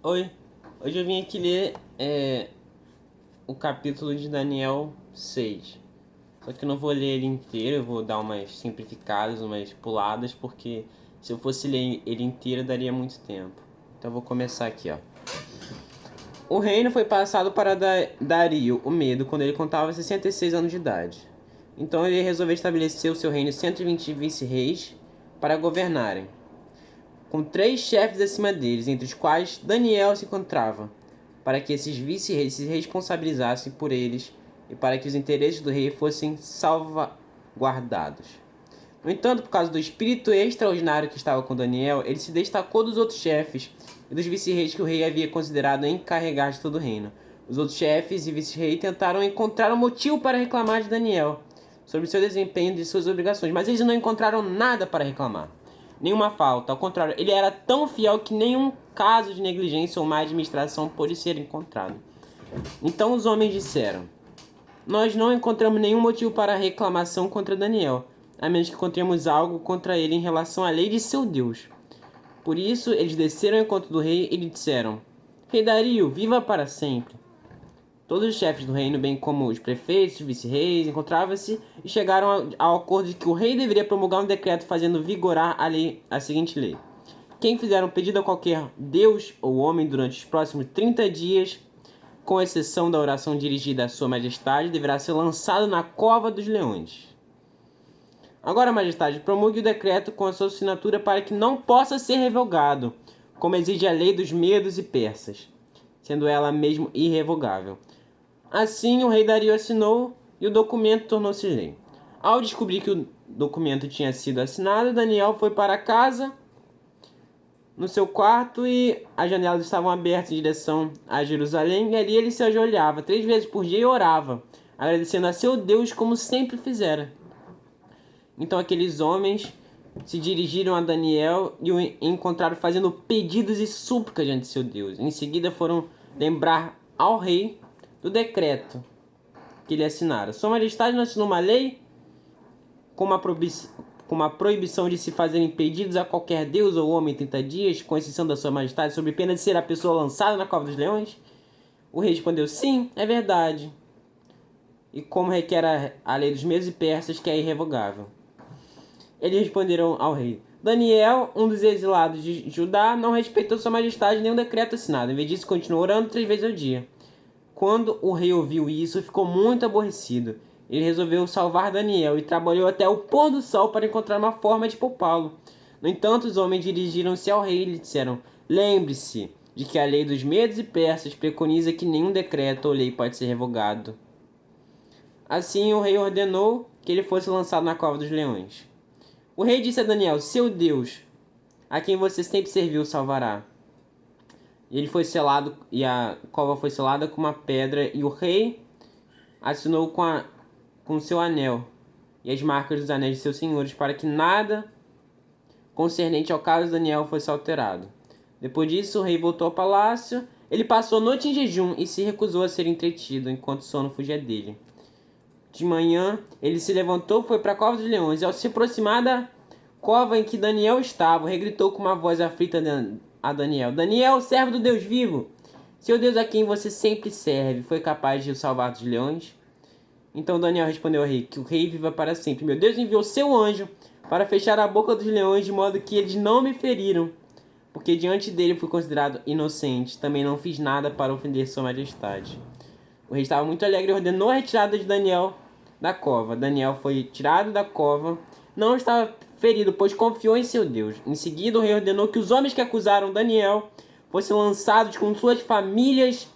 Oi, hoje eu vim aqui ler o capítulo de Daniel 6. Só que eu não vou ler ele inteiro, eu vou dar umas simplificadas, umas puladas, porque se eu fosse ler ele inteiro daria muito tempo. Então eu vou começar aqui, ó. O reino foi passado para Dario, o Medo, quando ele contava 66 anos de idade. Então ele resolveu estabelecer o seu reino 120 vice-reis para governarem, com 3 chefes acima deles, entre os quais Daniel se encontrava, para que esses vice-reis se responsabilizassem por eles e para que os interesses do rei fossem salvaguardados. No entanto, por causa do espírito extraordinário que estava com Daniel, ele se destacou dos outros chefes e dos vice-reis que o rei havia considerado encarregados de todo o reino. Os outros chefes e vice-reis tentaram encontrar um motivo para reclamar de Daniel sobre seu desempenho e de suas obrigações, mas eles não encontraram nada para reclamar. Nenhuma falta, ao contrário, ele era tão fiel que nenhum caso de negligência ou má administração pôde ser encontrado. Então os homens disseram: Nós não encontramos nenhum motivo para reclamação contra Daniel, a menos que encontremos algo contra ele em relação à lei de seu Deus. Por isso eles desceram ao encontro do rei e lhe disseram: Rei Dario, viva para sempre. Todos os chefes do reino, bem como os prefeitos e vice-reis, encontravam-se e chegaram ao acordo de que o rei deveria promulgar um decreto fazendo vigorar a seguinte lei: quem fizer um pedido a qualquer deus ou homem durante os próximos 30 dias, com exceção da oração dirigida à sua majestade, deverá ser lançado na cova dos leões. Agora, majestade, promulgue o decreto com a sua assinatura para que não possa ser revogado, como exige a lei dos medos e persas, sendo ela mesmo irrevogável. Assim, o rei Dario assinou e o documento tornou-se lei. Ao descobrir que o documento tinha sido assinado, Daniel foi para casa, no seu quarto, e as janelas estavam abertas em direção a Jerusalém, e ali ele se ajoelhava 3 vezes por dia e orava, agradecendo a seu Deus como sempre fizera. Então aqueles homens se dirigiram a Daniel e o encontraram fazendo pedidos e súplicas diante de seu Deus. Em seguida foram lembrar ao rei do decreto que ele assinara. Sua Majestade não assinou uma lei com uma proibição de se fazerem pedidos a qualquer deus ou homem em 30 dias, com exceção da Sua Majestade, sob pena de ser a pessoa lançada na cova dos leões? O rei respondeu: sim, é verdade. E como requer a lei dos medos e persas, que é irrevogável. Eles responderam ao rei: Daniel, um dos exilados de Judá, não respeitou Sua Majestade nem o decreto assinado. Em vez disso, continuou orando 3 vezes ao dia. Quando o rei ouviu isso, ficou muito aborrecido. Ele resolveu salvar Daniel e trabalhou até o pôr do sol para encontrar uma forma de poupá-lo. No entanto, os homens dirigiram-se ao rei e lhe disseram: Lembre-se de que a lei dos medos e persas preconiza que nenhum decreto ou lei pode ser revogado. Assim, o rei ordenou que ele fosse lançado na cova dos leões. O rei disse a Daniel: Seu Deus, a quem você sempre serviu, o salvará. E ele foi selado, e a cova foi selada com uma pedra, e o rei assinou com seu anel e as marcas dos anéis de seus senhores, para que nada concernente ao caso de Daniel fosse alterado. Depois disso, o rei voltou ao palácio. Ele passou a noite em jejum e se recusou a ser entretido, enquanto o sono fugia dele. De manhã, ele se levantou, foi para a cova dos leões, e ao se aproximar da cova em que Daniel estava, gritou com uma voz aflita a Daniel: Daniel, servo do Deus vivo, seu Deus a quem você sempre serve, foi capaz de o salvar dos leões? Então Daniel respondeu ao rei: que o rei viva para sempre. Meu Deus enviou seu anjo para fechar a boca dos leões, de modo que eles não me feriram, porque diante dele fui considerado inocente. Também não fiz nada para ofender sua majestade. O rei estava muito alegre e ordenou a retirada de Daniel da cova. Daniel foi tirado da cova, não estava ferido, pois confiou em seu Deus. Em seguida, o rei ordenou que os homens que acusaram Daniel fossem lançados com suas famílias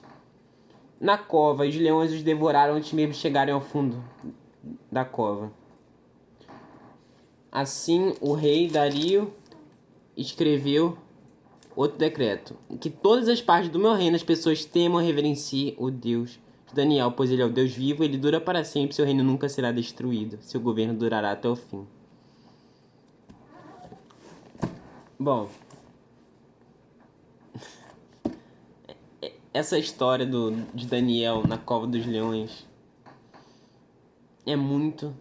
na cova, e os leões os devoraram antes mesmo de chegarem ao fundo da cova. Assim, o rei Dario escreveu outro decreto: que todas as partes do meu reino as pessoas temam e reverenciem o Deus de Daniel, pois ele é o Deus vivo, ele dura para sempre, seu reino nunca será destruído, seu governo durará até o fim. Bom, essa história de Daniel na cova dos leões é muito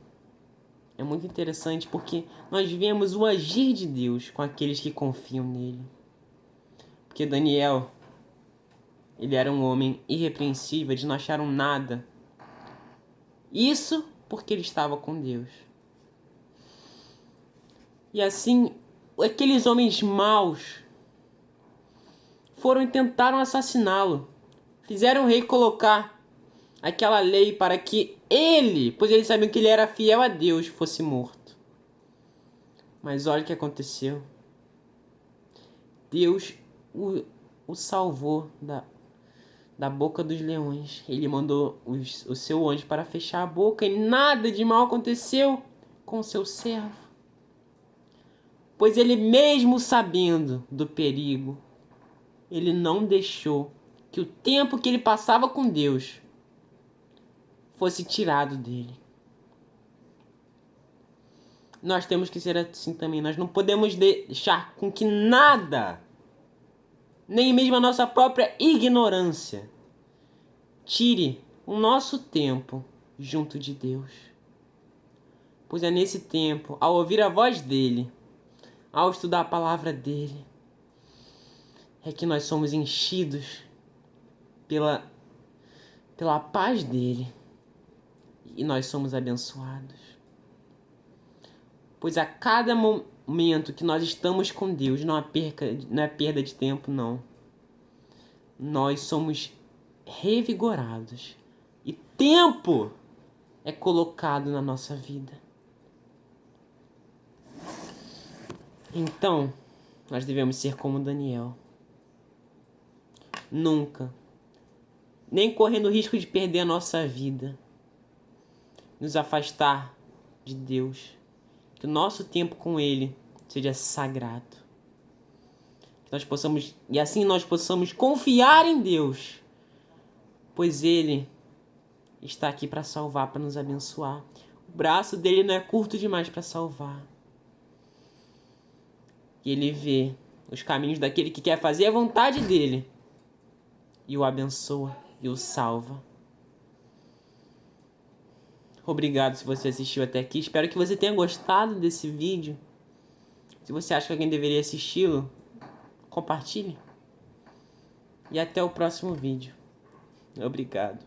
interessante, porque nós vemos o agir de Deus com aqueles que confiam nele. Porque Daniel Ele era um homem irrepreensível, eles não acharam nada. Isso porque ele estava com Deus. E assim, aqueles homens maus foram e tentaram assassiná-lo. Fizeram o rei colocar aquela lei para que ele, pois eles sabiam que ele era fiel a Deus, fosse morto. Mas olha o que aconteceu. Deus o salvou da boca dos leões. Ele mandou o seu anjo para fechar a boca e nada de mal aconteceu com o seu servo. Pois ele mesmo sabendo do perigo, ele não deixou que o tempo que ele passava com Deus fosse tirado dele. Nós temos que ser assim também. Nós não podemos deixar com que nada, nem mesmo a nossa própria ignorância, tire o nosso tempo junto de Deus. Pois é nesse tempo, ao ouvir a voz dele, ao estudar a palavra dele, é que nós somos enchidos pela paz dele e nós somos abençoados. Pois a cada momento que nós estamos com Deus, não é perda de tempo, não. Nós somos revigorados e tempo é colocado na nossa vida. Então, nós devemos ser como Daniel. Nunca, nem correndo o risco de perder a nossa vida, nos afastar de Deus. Que o nosso tempo com Ele seja sagrado. Que nós possamos, e assim nós possamos confiar em Deus, pois Ele está aqui para salvar, para nos abençoar. O braço dele não é curto demais para salvar. E Ele vê os caminhos daquele que quer fazer a vontade dele e o abençoa e o salva. Obrigado se você assistiu até aqui. Espero que você tenha gostado desse vídeo. Se você acha que alguém deveria assisti-lo, compartilhe. E até o próximo vídeo. Obrigado.